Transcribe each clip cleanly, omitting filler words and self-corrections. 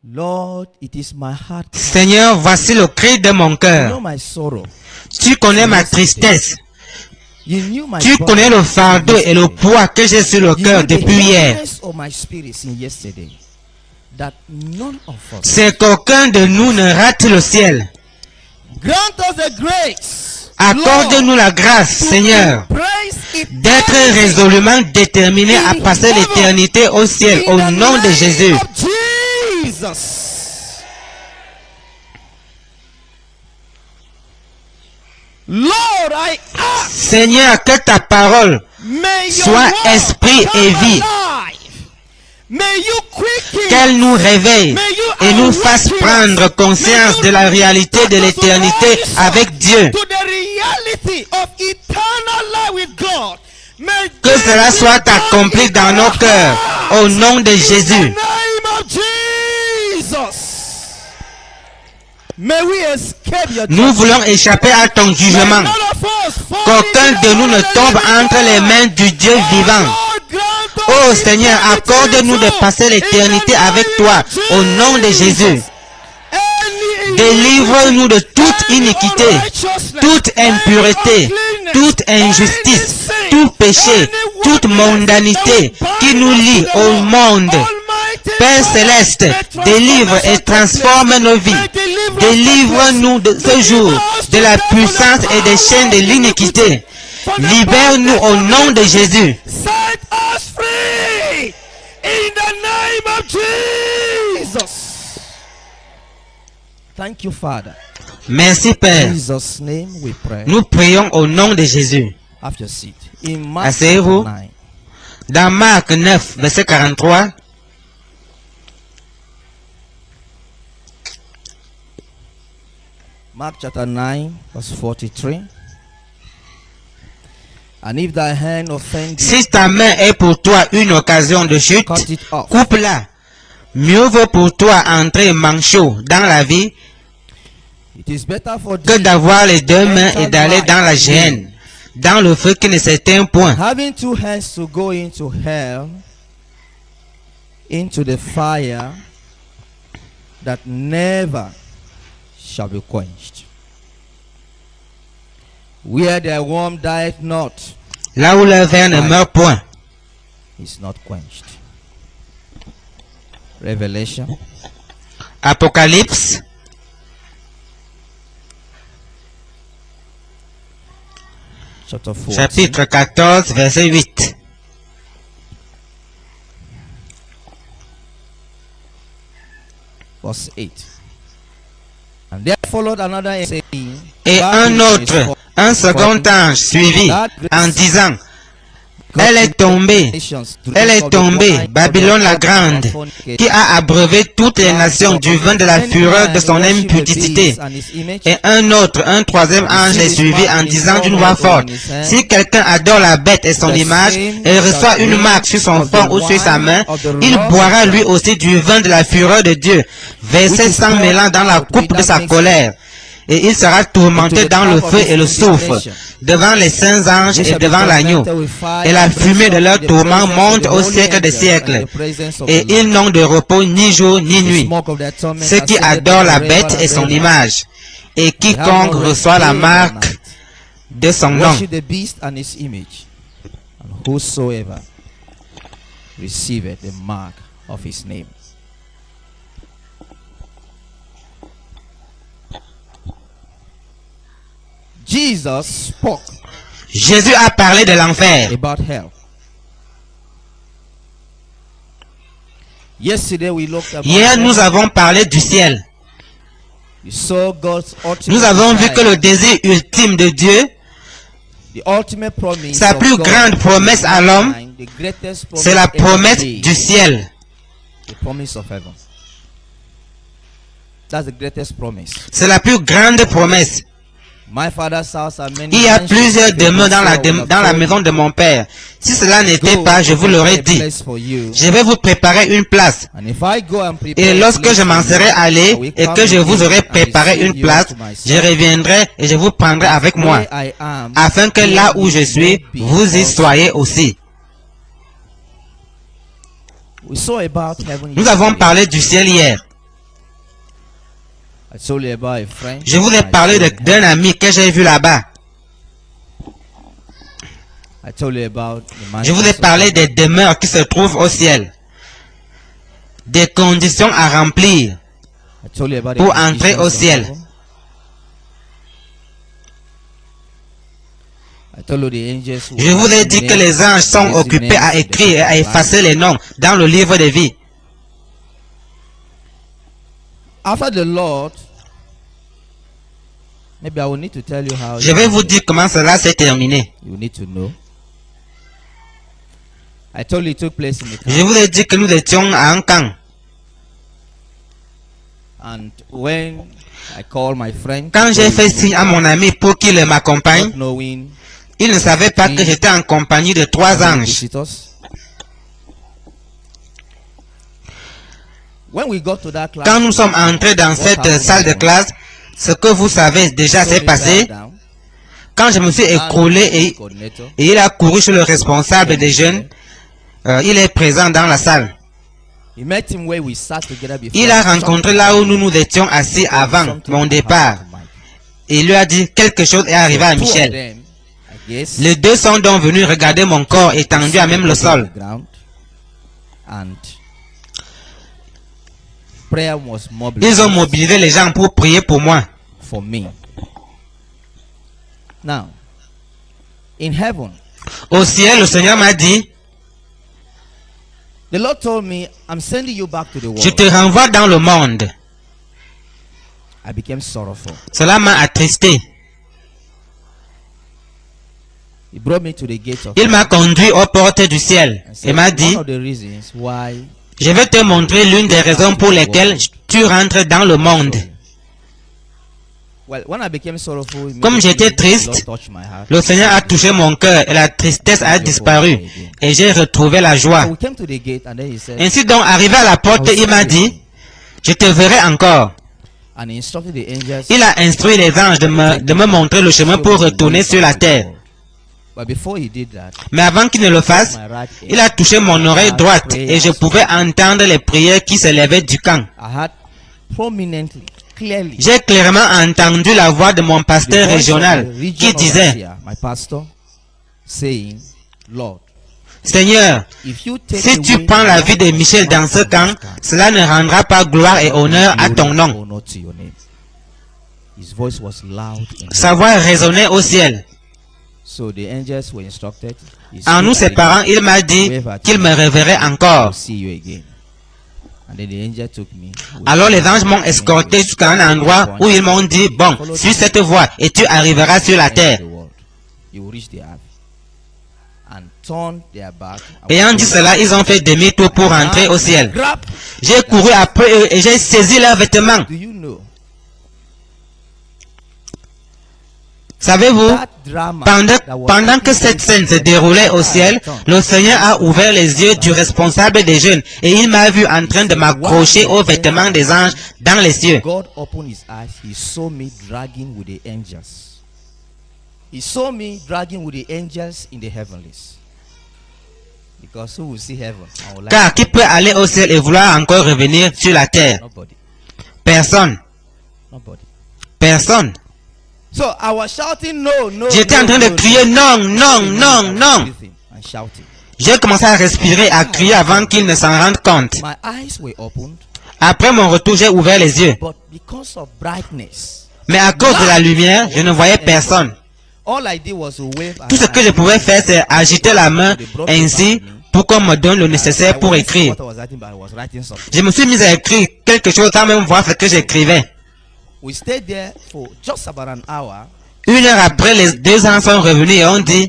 Lord, it is my heart. Seigneur, voici le cri de mon You cœur. know my sorrow. Tu connais ma tristesse. You knew my Tu connais le fardeau et le poids que j'ai sur le You cœur knew the depuis hier. heaviness of my spirit since yesterday. That none of us. C'est qu'aucun de nous ne rate le ciel. Grant us the grace. Accorde-nous la grâce, Seigneur, d'être résolument déterminés à passer l'éternité au ciel au nom de Jésus. Seigneur, que ta parole soit esprit et vie. Qu'elle nous réveille et nous fasse prendre conscience de la réalité de l'éternité avec Dieu. Que cela soit accompli dans nos cœurs au nom de Jésus. Nous voulons échapper à ton jugement. Qu'aucun de nous ne tombe entre les mains du Dieu vivant. Oh Seigneur, accorde-nous de passer l'éternité avec toi au nom de Jésus. Délivre-nous de toute iniquité, toute impureté, toute injustice, tout péché, toute mondanité qui nous lie au monde. Père céleste, délivre et transforme nos vies. Délivre-nous de ce jour de la puissance et des chaînes de l'iniquité. Libère-nous au nom de Jésus. Thank you, Father. Merci, Père. In Jesus' name we pray. Nous prions au nom de Jésus. Have your seat. In Mark Asseyez-vous. 9, Dans Marc 9, verset 43, Mark chapter 9, verse 43. And if thy hand offend thee, si ta main est pour toi une occasion de chute, cut it off. coupe-la. Mieux vaut pour toi entrer manchot dans la vie It is better for que thee, d'avoir les deux mains et d'aller dans la géhenne, dans le feu qui ne s'éteint point. having two hands, to go into hell, into the fire that never shall be quenched, where their worm dieth not, Là où le ver ne meurt point. is not quenched. Revelation Apocalypse, chapter 4, chapitre 14, verset 8. verse 8. And there followed another saying, Et un autre, un second ange suivit en disant, elle est tombée, Babylone la grande, qui a abreuvé toutes les nations du vin de la fureur de son impudicité. Et un troisième ange les suivit en disant d'une voix forte, si quelqu'un adore la bête et son image, et reçoit une marque sur son front ou sur sa main, il boira lui aussi du vin de la fureur de Dieu, versé sans mélange dans la coupe de sa colère. Et il sera tourmenté dans le feu et le soufre, devant les saints anges et devant l'agneau. Et la fumée de leur tourment monte au siècle des siècles. Et ils n'ont de repos ni jour ni nuit. Ceux qui adorent la bête et son image. Et quiconque reçoit la marque de son nom. worship the beast and his image, and whosoever receiveth the mark of his name. Jesus spoke Jésus a parlé de l'enfer. about hell. Yesterday we looked about Hier, nous heaven. avons parlé du ciel. We saw God's ultimate Nous avons vu desire, que le désir ultime de Dieu, the ultimate promise sa of plus God grande promesse à l'homme, the greatest promise c'est la ever promesse made, du ciel. the promise of heaven. That's the greatest promise. C'est la plus grande promesse. My father's house are many Il y a mansions. plusieurs demeures dans I would have la told maison de mon père. Si cela n'était Go pas, je vous and l'aurais prepare a dit. place for you. Je vais vous préparer une place. And if I go and prepare Et a lorsque place je m'en for serai you, I allé will et come que je again vous aurai and préparé receive une you place, to myself. je reviendrai et je vous prendrai avec moi, Where I am, afin que there là où je you suis, may be vous y also. soyez aussi. We saw about heaven Nous avons yesterday. parlé du ciel hier. Je vous ai parlé d'un ami que j'ai vu là-bas. Je vous ai parlé des demeures qui se trouvent au ciel. Des conditions à remplir pour entrer au ciel. Je vous ai dit que les anges sont occupés à écrire et à effacer les noms dans le livre de vie. Je vais vous dire comment cela s'est terminé. Je vous ai dit que nous étions à un camp. Quand j'ai fait signe à mon ami pour qu'il m'accompagne, il ne savait pas que j'étais en compagnie de 3 anges. Quand nous sommes entrés dans cette salle de classe, ce que vous savez déjà s'est passé. Quand je me suis écroulé et il a couru sur le responsable des jeunes, il est présent dans la salle. Il a rencontré là où nous étions assis avant mon départ. Et il lui a dit quelque chose est arrivé à Michel. Les 2 sont donc venus regarder mon corps étendu à même le sol. Ils ont mobilisé les gens pour prier pour moi. Au ciel, le Seigneur m'a dit, je te renvoie dans le monde. Cela m'a attristé. Il m'a conduit aux portes du ciel et m'a dit, je vais te montrer l'une des raisons pour lesquelles tu rentres dans le monde. Comme j'étais triste, le Seigneur a touché mon cœur et la tristesse a disparu et j'ai retrouvé la joie. Ainsi donc, arrivé à la porte, il m'a dit, je te verrai encore. Il a instruit les anges de me montrer le chemin pour retourner sur la terre. Mais avant qu'il ne le fasse, il a touché mon oreille droite et je pouvais entendre les prières qui s'élevaient du camp. J'ai clairement entendu la voix de mon pasteur régional qui disait, Seigneur, si tu prends la vie de Michel dans ce camp, cela ne rendra pas gloire et honneur à ton nom. Sa voix résonnait au ciel. En nous séparant, il m'a dit qu'il me reverrait encore. Alors les anges m'ont escorté jusqu'à un endroit où ils m'ont dit, bon, suis cette voie et tu arriveras sur la terre. Ayant dit cela, ils ont fait demi-tour pour entrer au ciel. J'ai couru après eux et j'ai saisi leurs vêtements. Savez-vous, pendant que cette scène se déroulait au ciel, le Seigneur a ouvert les yeux du responsable des jeunes et il m'a vu en train de m'accrocher aux vêtements des anges dans les cieux. Car qui peut aller au ciel et vouloir encore revenir sur la terre? Personne. Personne. J'étais en train de crier non, non, non, non. J'ai commencé à respirer, à crier avant qu'il ne s'en rende compte. Après mon retour, j'ai ouvert les yeux. Mais à cause de la lumière, je ne voyais personne. Tout ce que je pouvais faire, c'est agiter la main ainsi pour qu'on me donne le nécessaire pour écrire. Je me suis mis à écrire quelque chose sans même voir ce que j'écrivais. 1 heure après, les 2 anges sont revenus et ont dit,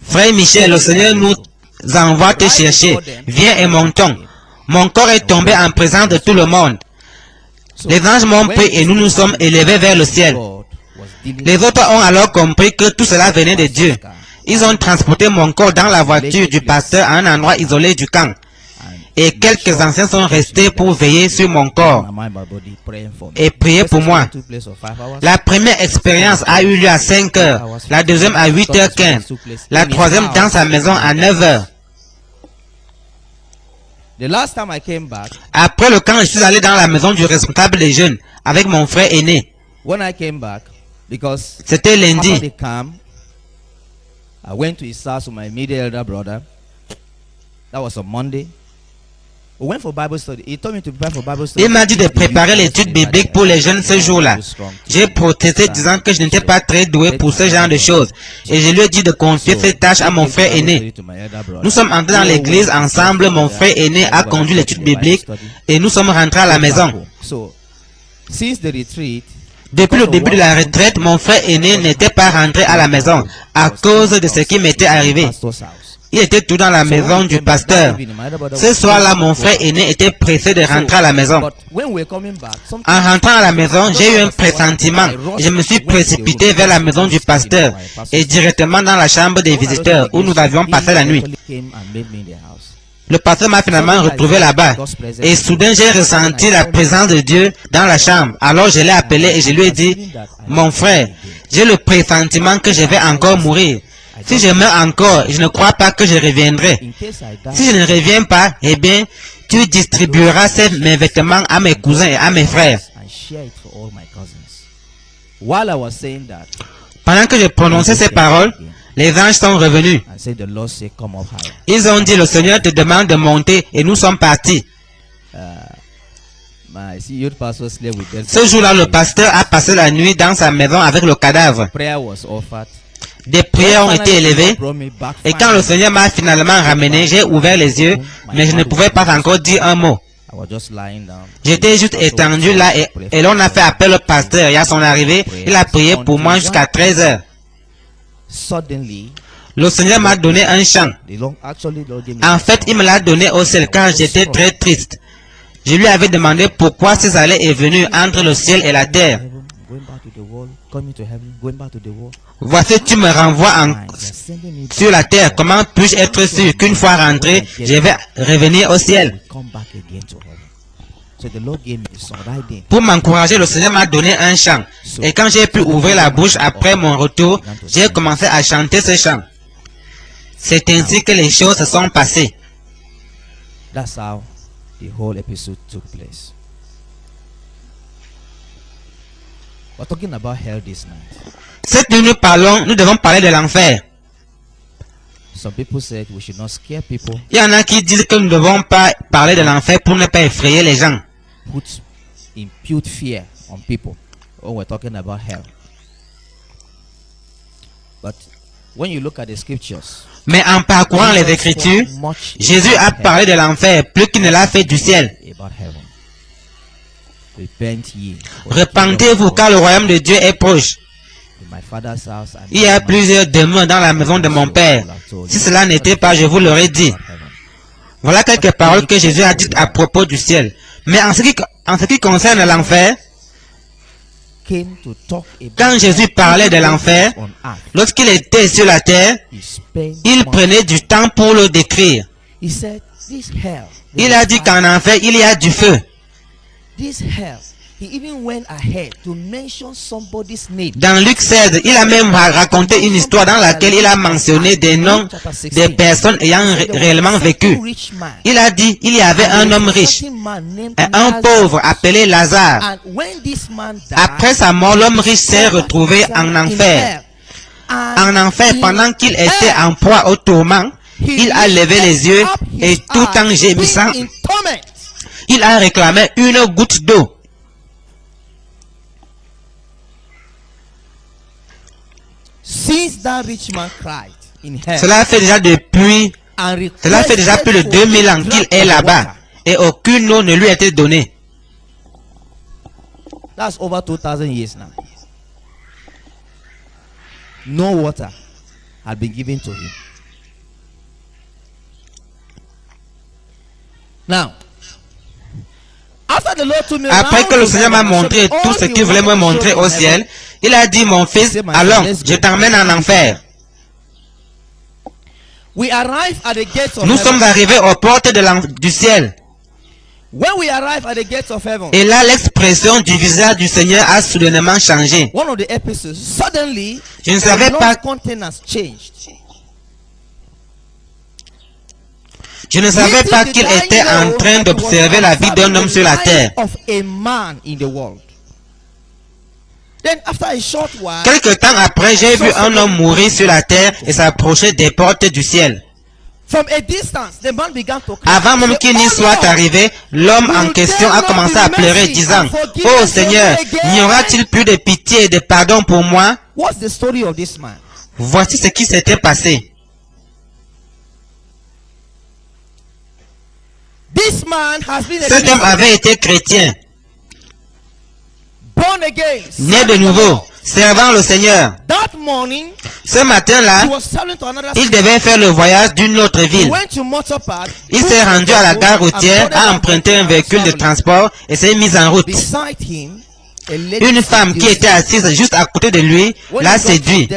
Frère Michel, le Seigneur nous envoie te chercher. Viens et montons. Mon corps est tombé en présence de tout le monde. Les anges m'ont pris et nous nous sommes élevés vers le ciel. Les autres ont alors compris que tout cela venait de Dieu. Ils ont transporté mon corps dans la voiture du pasteur à un endroit isolé du camp. Et quelques anciens sont restés pour veiller sur mon corps et prier pour moi. La première expérience a eu lieu à 5 heures, la deuxième à 8h15, la troisième dans sa maison à 9h. The last time I came back, Après le camp, je suis allé dans la maison du responsable des jeunes avec mon frère aîné. when I came back, because C'était after lundi. the camp, I went to his house with my immediate elder brother. That was on Monday. We went for Bible study. He told me to prepare for Bible study. Il m'a dit de préparer l'étude biblique pour les jeunes ce jour-là. J'ai protesté disant que je n'étais pas très doué pour ce genre de choses. Et je lui ai dit de confier cette tâche à mon frère aîné. Nous sommes entrés dans l'église ensemble. Mon frère aîné a conduit l'étude biblique et nous sommes rentrés à la maison. Depuis le début de la retraite, mon frère aîné n'était pas rentré à la maison à cause de ce qui m'était arrivé. Il était tout dans la maison du pasteur. Ce soir-là, mon frère aîné était pressé de rentrer à la maison. En rentrant à la maison, j'ai eu un pressentiment. Je me suis précipité vers la maison du pasteur et directement dans la chambre des visiteurs où nous avions passé la nuit. Le pasteur m'a finalement retrouvé là-bas. Et soudain, j'ai ressenti la présence de Dieu dans la chambre. Alors je l'ai appelé et je lui ai dit, mon frère, j'ai le pressentiment que je vais encore mourir. Si je meurs encore, je ne crois pas que je reviendrai. Si je ne reviens pas, eh bien, tu distribueras mes vêtements à mes cousins et à mes frères. Pendant que je prononçais ces paroles, les anges sont revenus. Ils ont dit, le Seigneur te demande de monter et nous sommes partis. Ce jour-là, le pasteur a passé la nuit dans sa maison avec le cadavre. Des prières ont été élevées et quand le Seigneur m'a finalement ramené, j'ai ouvert les yeux, mais je ne pouvais pas encore dire un mot. J'étais juste étendu là et l'on a fait appel au pasteur et à son arrivée, il a prié pour moi jusqu'à 13 heures. Le Seigneur m'a donné un chant. En fait, il me l'a donné au ciel car j'étais très triste. Je lui avais demandé pourquoi ces allées est venu entre le ciel et la terre. Voici, tu me renvoies sur la terre. Comment puis-je être sûr qu'une fois rentré, je vais revenir au ciel? Pour m'encourager, le Seigneur m'a donné un chant. Et quand j'ai pu ouvrir la bouche après mon retour, j'ai commencé à chanter ce chant. C'est ainsi que les choses se sont passées. That's how the whole episode took place. We're talking about hell this night. Cette nuit, nous devons parler de l'enfer. Some people said we should not scare people. Il y en a qui disent que nous ne devons pas parler de l'enfer pour ne pas effrayer les gens. Impute fear on people when we're talking about hell. But when you look at the scriptures, mais en parcourant les Écritures, Jésus a parlé de l'enfer plus qu'il ne l'a fait du ciel. Repentez-vous car le royaume de Dieu est proche. Il y a plusieurs demeures dans la maison de mon Père. Si cela n'était pas, je vous l'aurais dit. Voilà quelques paroles que Jésus a dites à propos du ciel. Mais en ce qui concerne l'enfer, quand Jésus parlait de l'enfer, lorsqu'il était sur la terre, il prenait du temps pour le décrire. Il a dit qu'en enfer, il y a du feu. Dans Luc 16, il a même raconté une histoire dans laquelle il a mentionné des noms des personnes ayant réellement vécu. Il a dit, il y avait un homme riche et un pauvre appelé Lazare. Après sa mort, l'homme riche s'est retrouvé en enfer. En enfer, pendant qu'il était en proie au tourment, il a levé les yeux et tout en gémissant, il a réclamé une goutte d'eau. Cela fait déjà plus de 2000 ans qu'il est là-bas et aucune eau ne lui a été donnée. That's over 2000 years now. No water had been given to him. Now, après que le Seigneur m'a montré tout ce qu'il voulait me montrer au ciel, il a dit, mon fils, allons, je t'emmène en enfer. Nous sommes arrivés aux portes du ciel. Et là, l'expression du visage du Seigneur a soudainement changé. Je ne savais pas. Je ne savais pas qu'il était en train d'observer la vie d'un homme sur la terre. Quelque temps après, j'ai vu un homme mourir sur la terre et s'approcher des portes du ciel. Avant même qu'il n'y soit arrivé, l'homme en question a commencé à pleurer, disant, « Oh Seigneur, n'y aura-t-il plus de pitié et de pardon pour moi ?» Voici ce qui s'était passé. Cet homme avait été chrétien, né de nouveau, servant le Seigneur. Ce matin-là, il devait faire le voyage d'une autre ville. Il s'est rendu à la gare routière, a emprunté un véhicule de transport et s'est mis en route. Une femme qui était assise juste à côté de lui l'a séduit.